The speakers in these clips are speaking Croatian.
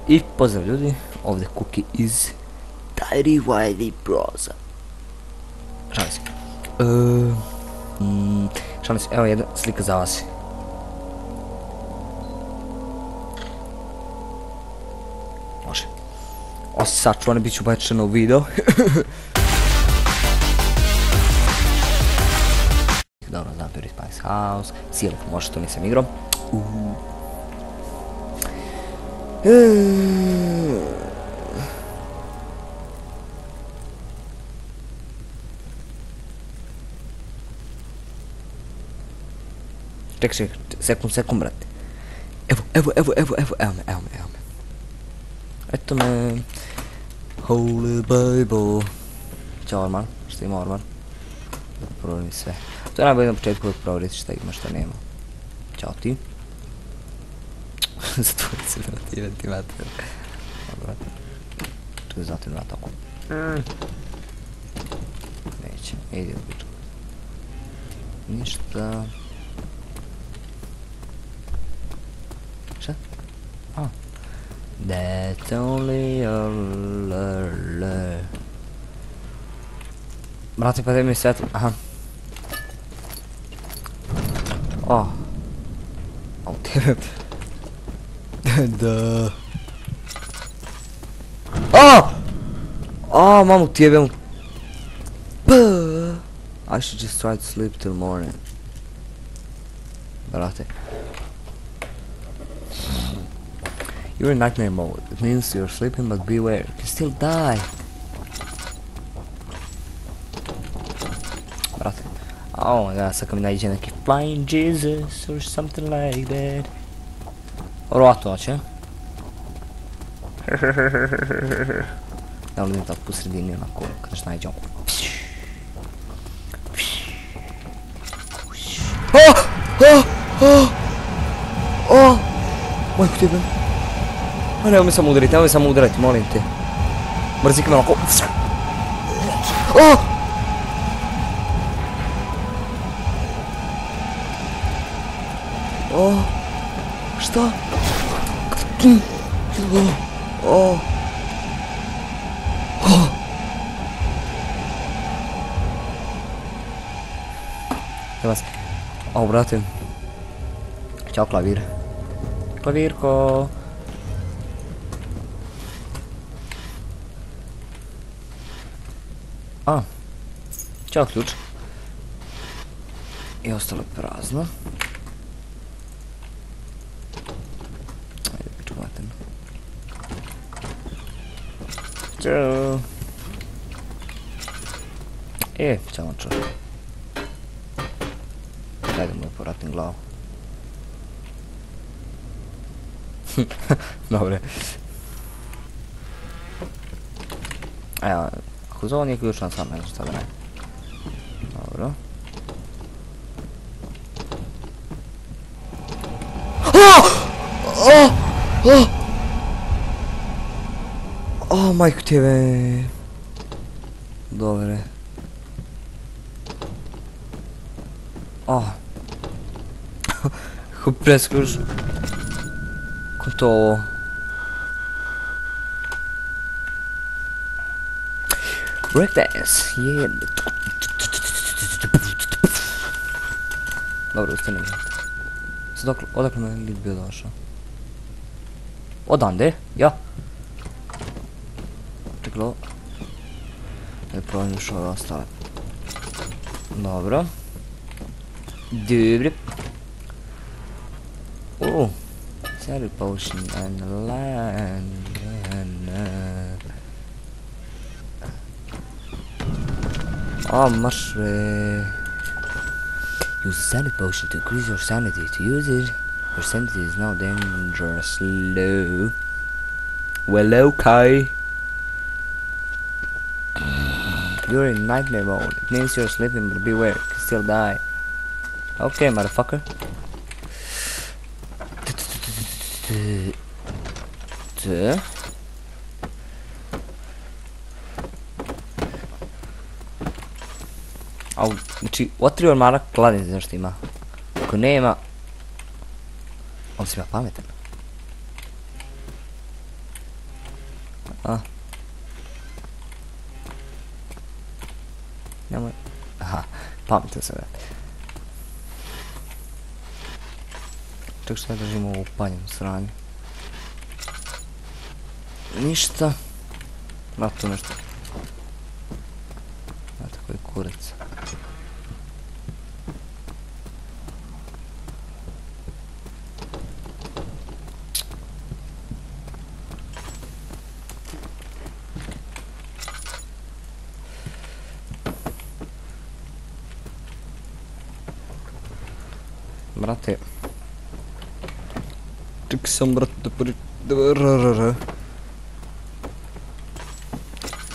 I pozdrav ljudi, ovdje Kuki iz Tiny Wiley Bros. Šalim se. Šalim se, evo jedna slika za vas. Može. Osim sačuvane, bit ću bačeno u video. Dobro, znam Pure Spice House. Silif, može, to nisam igrao. Čekaj, sekund, brate. Evo me. Eto me. Holy Bible. Ćao Orman, što ima Orman? Da provjerim sve. To je najbolje na početku uvijek provjeriti šta ima, šta nema. Ćao ti. Zatvori se vrati, ti mater. Čekaj, zatim vrati oko. Neće, idi u bičku. Ništa. Šta? That's only a lure. Brate, pa da mi svetlo, aha. U tebe. Da. Mamu tebe. I should just try to sleep till morning. Brate. You're in nightmare mode. It means you're sleeping, but beware. You can still die. Brate. Oh my god, sad mi nađe neki Flying Jesus or something like that. Vjerojatno će. Da li idem tako po sredini onako, kada što nađe onako. Majko tebe. Nemoj me samo udariti, molim te. Mrzika me onako. Šta? Brate. Ćao klavir. Klavirko. Ćao ključ. I ostalo je prazno. Ajde, piču materno. Ćao. Ćao vam čovjek. Dajde mu povratim glavu. Dobre. Evo, ako za ovo nije ključna sam, ne znam šta da ne. Dobro. Majko tebe. Dobre. Kako preskoš. Ko to ovo? Breakdance, yeah. Dobro, ustanem. Sad odakle me lik bio došao? Odande? Ja. Čekaj ovo. Da probam još ove ostale. Dobro. Dobro. Sally potion and land. Marš bre. Use a sanity potion to increase your sanity. To use it, your sanity is now dangerously low. Well, okay. You're in nightmare mode. It means you're sleeping, but beware, you can still die. Okay, motherfucker. Znači, otri ormara kladnice zašto ima. Ako nema... On si ima pametan. A? Nemoj... Aha, pametno se vrati. Čak što ja držim ovu upaljenu sranju. Ništa. Ma tu nešto. Znate koji kurac. Brate. Ček sam, brate,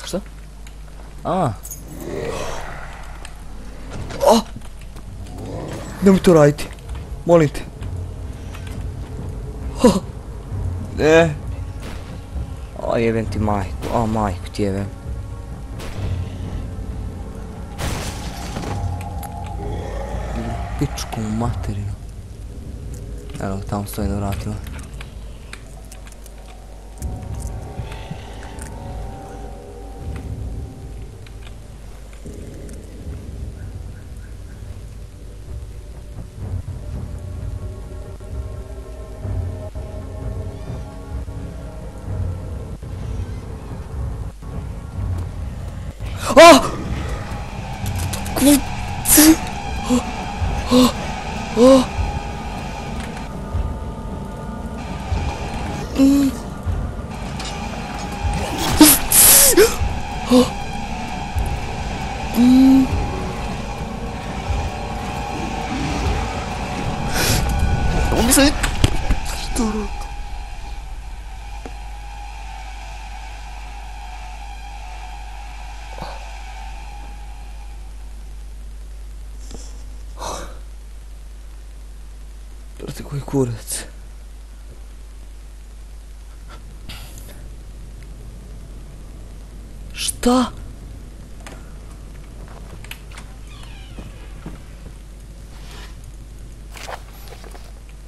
Šta? A. O! Nemoj to raditi. Molim te. Ne. O, jebem ti majku. O, majku ti jebem. Pičku materinu. Evo, tamo stoji na vratima. Oh! Oh! Brate, koji kurac. Šta?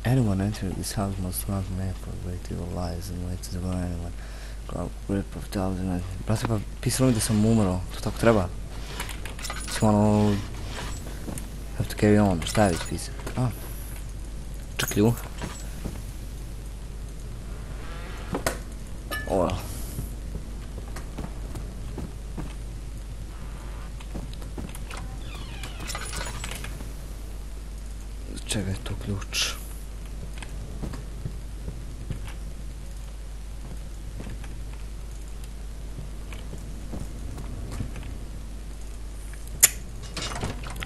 Anyone entering this house must not make for great evil lies and wait to burn anyone. Grip of thousand. Brate, pa pisalo mi da sam umro. To tako treba. Mislim ono... Have to carry on. Šta je već pisao? A. Čeklju. O. Čega je tu ključ?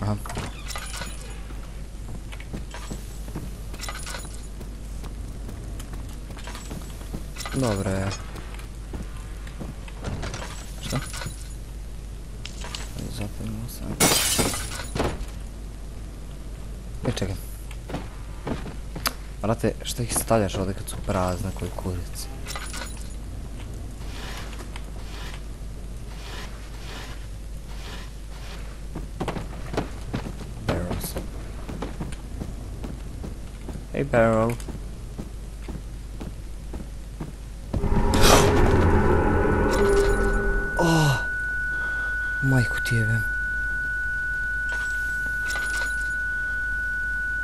Aha. Dobro je. Šta? Zapomnimo sam. Čekaj. Brate, šta ih stavljaš ovdje kad su prazne koji kurici? Barrels. Hey barrel. Oh! Majku ti jebem.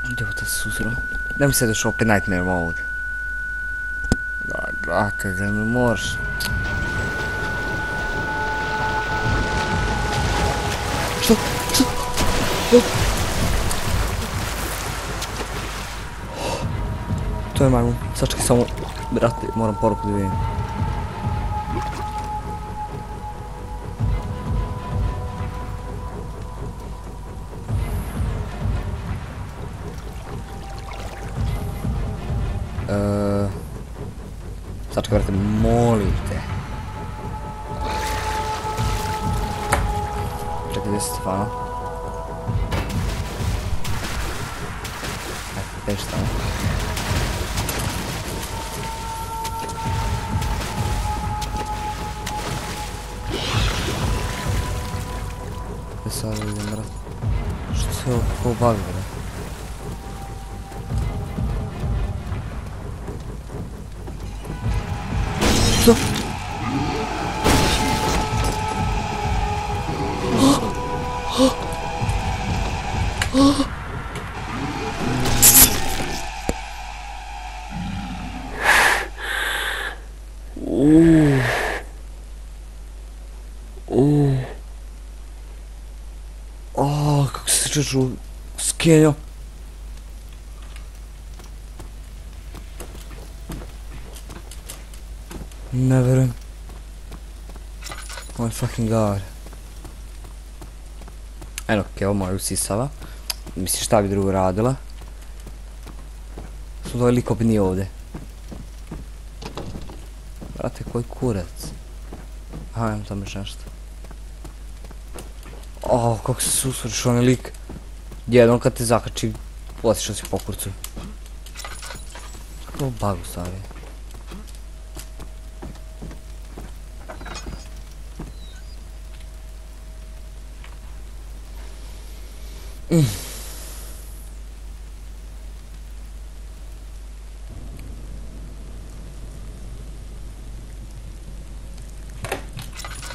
Gdje te susro? Da mi se došao opet Nightmare mode. Daj, brate, da mi moraš. Što? Što? To je majmun. Sačekaj samo, brate, moram poruku da vidim. Sačekaj, brate, molim te. Čekaj, gdje si Stefano? Gdje šta? Gdje sad vidim, brate? Što se ovo kako bavi, brate? Što? Kako se čuču skenio. Ne verujem. Oh my fucking god. Eno, Keo moja usisava. Misliš šta bi drugo radila? Samo da ovaj lik opet nije ovdje. Brate, koji kurac. Aha, imam tamo još nešto. Kako se susreću onaj lik. Jednom kad te zakači, otišao si po kurcu. Ovo bug u stvari.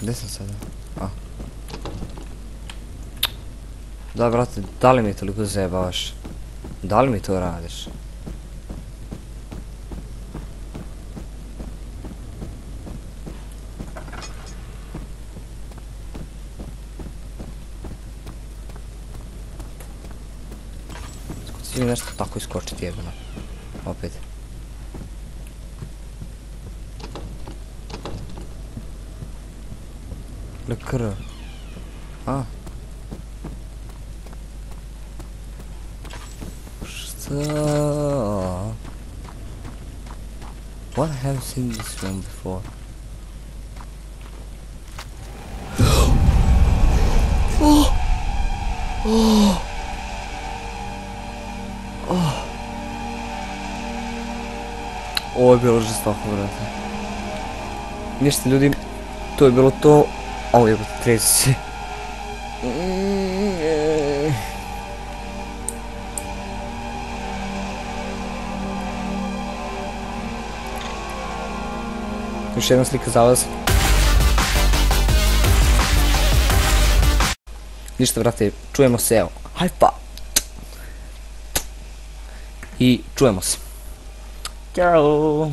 Gdje sam sada? Da, brate, da li mi toliko zajebavaš? Da li mi to radiš? Skuci mi nešto tako iskočiti jebeno. Opet. Le krv. Šta? What, I haven't seen this one before. Ovo je bilo žestoko, brate. Ništa ljudi, to je bilo to. Ovo je trezi se. Još jedna slika za vas. Ništa, brate, čujemo se, evo. High five. I čujemo se. Ćao.